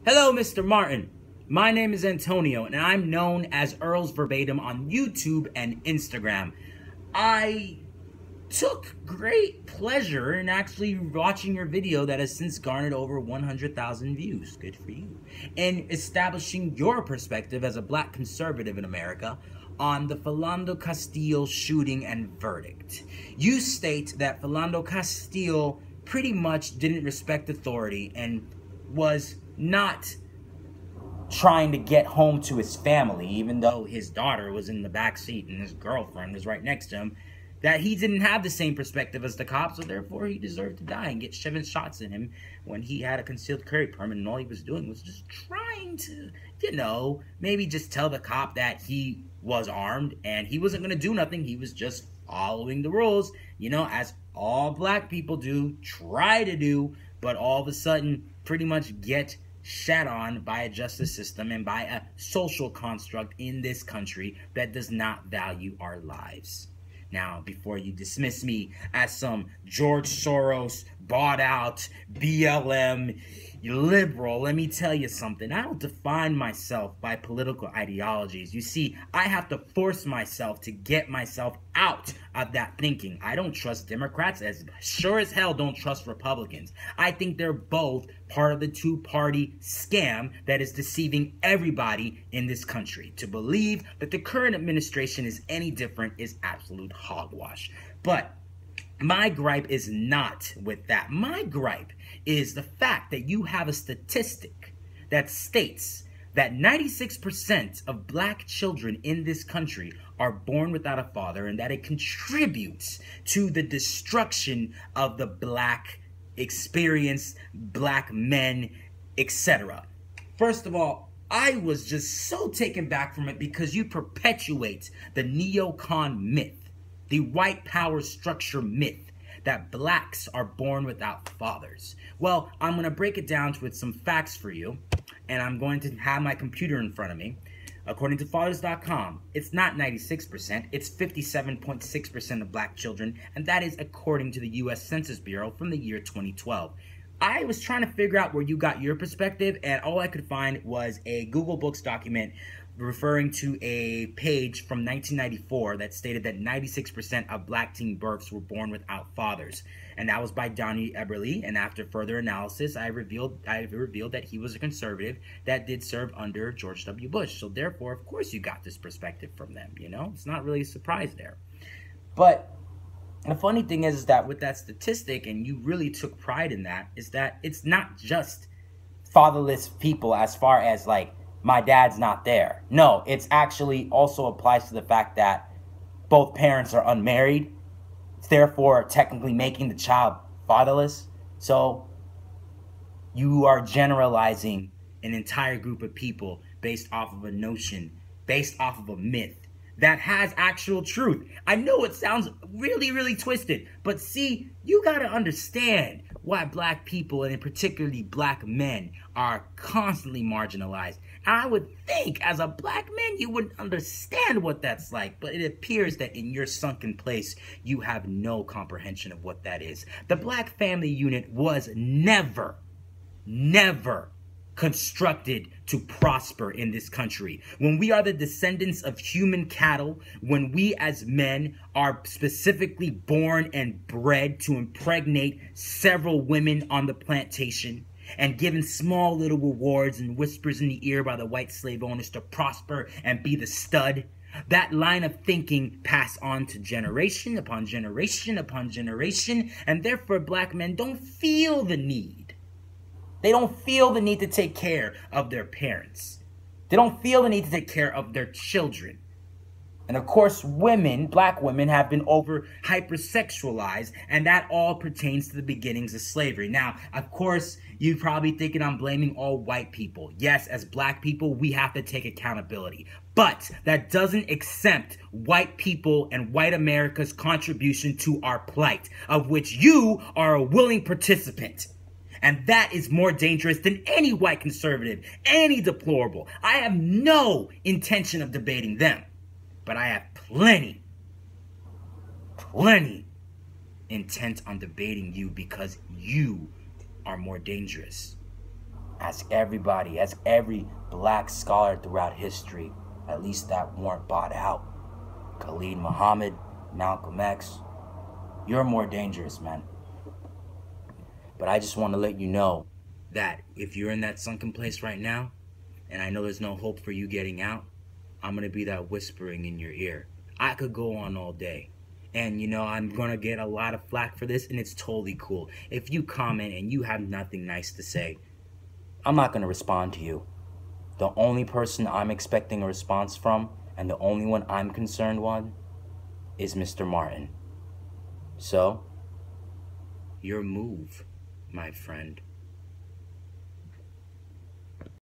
Hello, Mr. Martin. My name is Antonio, and I'm known as Earl's Verbatim on YouTube and Instagram. I took great pleasure in actually watching your video that has since garnered over 100,000 views. Good for you. And establishing your perspective as a black conservative in America on the Philando Castile shooting and verdict. You state that Philando Castile pretty much didn't respect authority and was not trying to get home to his family, even though his daughter was in the back seat and his girlfriend was right next to him, that he didn't have the same perspective as the cops, so therefore he deserved to die and get 7 shots in him when he had a concealed carry permit, and all he was doing was just trying to, maybe just tell the cop that he was armed and he wasn't going to do nothing. He was just following the rules, as all black people do, try to do, but all of a sudden pretty much get shat on by a justice system and by a social construct in this country that does not value our lives. Now, before you dismiss me as some George Soros bought out BLM liberal, let me tell you something. I don't define myself by political ideologies. You see, I have to force myself to get myself out of that thinking. I don't trust Democrats, as sure as hell don't trust Republicans. I think they're both part of the two-party scam that is deceiving everybody in this country. To believe that the current administration is any different is absolute hogwash. But my gripe is not with that. My gripe is the fact that you have a statistic that states that 96% of black children in this country are born without a father, and that it contributes to the destruction of the black experience, black men, etc. First of all, I was just so taken back from it because you perpetuate the neocon myth, the white power structure myth, that blacks are born without fathers. Well, I'm going to break it down with some facts for you, and I'm going to have my computer in front of me. According to fathers.com, it's not 96%, it's 57.6% of black children, and that is according to the U.S. Census Bureau from the year 2012. I was trying to figure out where you got your perspective, and all I could find was a Google Books document referring to a page from 1994 that stated that 96% of black teen births were born without fathers. And that was by Donnie Eberly, and after further analysis, I revealed that he was a conservative that did serve under George W. Bush. So therefore, of course you got this perspective from them, It's not really a surprise there. But the funny thing is that with that statistic, and you really took pride in that, is that it's not just fatherless people as far as like, my dad's not there. No, it's actually also applies to the fact that both parents are unmarried, therefore technically making the child fatherless. So you are generalizing an entire group of people based off of a notion, based off of a myth that has actual truth. I know it sounds really, really twisted, but see, you gotta understand why black people, and particularly black men, are constantly marginalized. And I would think, as a black man, you would understand what that's like, but it appears that in your sunken place, you have no comprehension of what that is. The black family unit was never constructed to prosper in this country. When we are the descendants of human cattle, when we as men are specifically born and bred to impregnate several women on the plantation, and given small little rewards and whispers in the ear by the white slave owners to prosper and be the stud, that line of thinking passed on to generation upon generation upon generation, and therefore black men don't feel the need. They don't feel the need to take care of their parents. They don't feel the need to take care of their children. And of course, women, black women, have been over hypersexualized, and that all pertains to the beginnings of slavery. Now, of course, you're probably thinking I'm blaming all white people. Yes, as black people, we have to take accountability. But that doesn't exempt white people and white America's contribution to our plight, of which you are a willing participant. And that is more dangerous than any white conservative, any deplorable. I have no intention of debating them. But I have plenty intent on debating you because you are more dangerous. Ask everybody, ask every black scholar throughout history, at least that weren't bought out. Khalid Muhammad, Malcolm X, you're more dangerous, man. But I just want to let you know that if you're in that sunken place right now, and I know there's no hope for you getting out, I'm going to be that whispering in your ear. I could go on all day. And, you know, I'm going to get a lot of flack for this, and it's totally cool. If you comment and you have nothing nice to say, I'm not going to respond to you. The only person I'm expecting a response from, and the only one I'm concerned with, is Mr. Martin. So, your move, my friend.